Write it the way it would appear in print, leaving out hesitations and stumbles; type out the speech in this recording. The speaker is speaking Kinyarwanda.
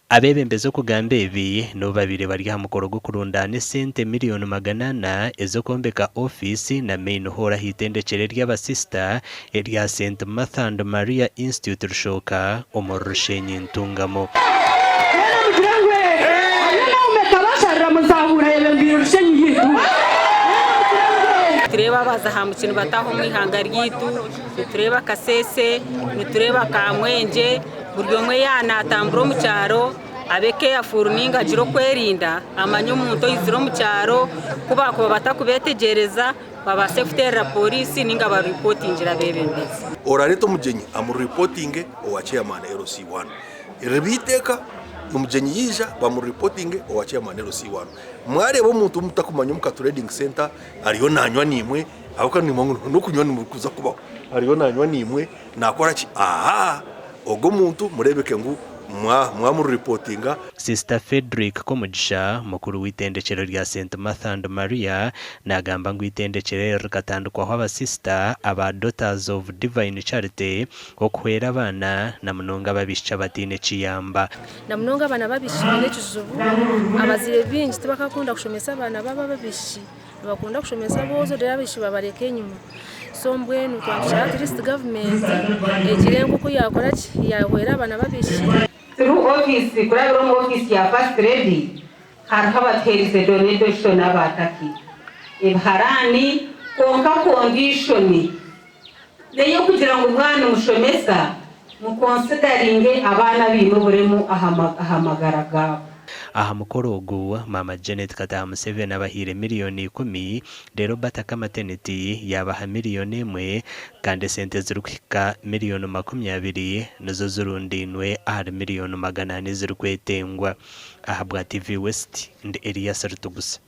Abebembezi okugamba ebi no babiri bari ha mukoro gw'okurundana sente miliyoni 800 ez'okwombeka office na main hall ah'itendekero ry'abasista erya St. Martha and Maria Institute Rushoka omuri Rushenyi Ntungamo. Tureba baza ha mukino bataho mwihanga ryitu, tureba kasese, tureba kamwenje, buri omwe yanatambura mu cyaro abeke afuru ninga jiro kwerinda amanyo muntu iziro mu cyaro kuba ko batakubetegereza babase kutera polisi ninga ba reportingira Abebembezi. Orareto mujenyi amuru reporting owa chairman LC1 rebiteka umujenyi yija bamu reporting owa chairman LC1 mware bo muntu mutakumanya mu trading center ariyo nanywa nimwe abuka ni mwangu no kunywa ni kuza kuba ariyo nanywa nimwe nakora ki ogo muntu murebeke ngu mwa reportinga. Sister Frederick Komugisha mukuru w'itendekero rya St. Martha and Maria nagamba ngo itendekero rikatandukwaho abasista aba Daughters of Divine Charity okuhera abana na munonga babisha batine kiyamba na munonga abana babishi n'ekizubu abazire bingi tibakakunda kushomesa abana baba babishi bakunda kushomesa bozo dera bishi babareke nyuma so mbwenu twashaka at least government ekirengo ko yakora yahwera abana babishi through office kurabira mu office ya first lady hariho abaterize donation abataki ibharani konka condition neyo kugira ngo umwana mushomesa mu considering abana bimwe buremu ahamagaraga. aha mukoro ogu mama Janet Kataha Museveni abahire miliyoni 10 rero bataka maternity yabaha miliyoni 1 kandi sente zirukika miliyoni 20 nazo zirundinwe ahari miliyoni 800 zirikwetengwa aha bwa TV West ndi Elias Rutugusa.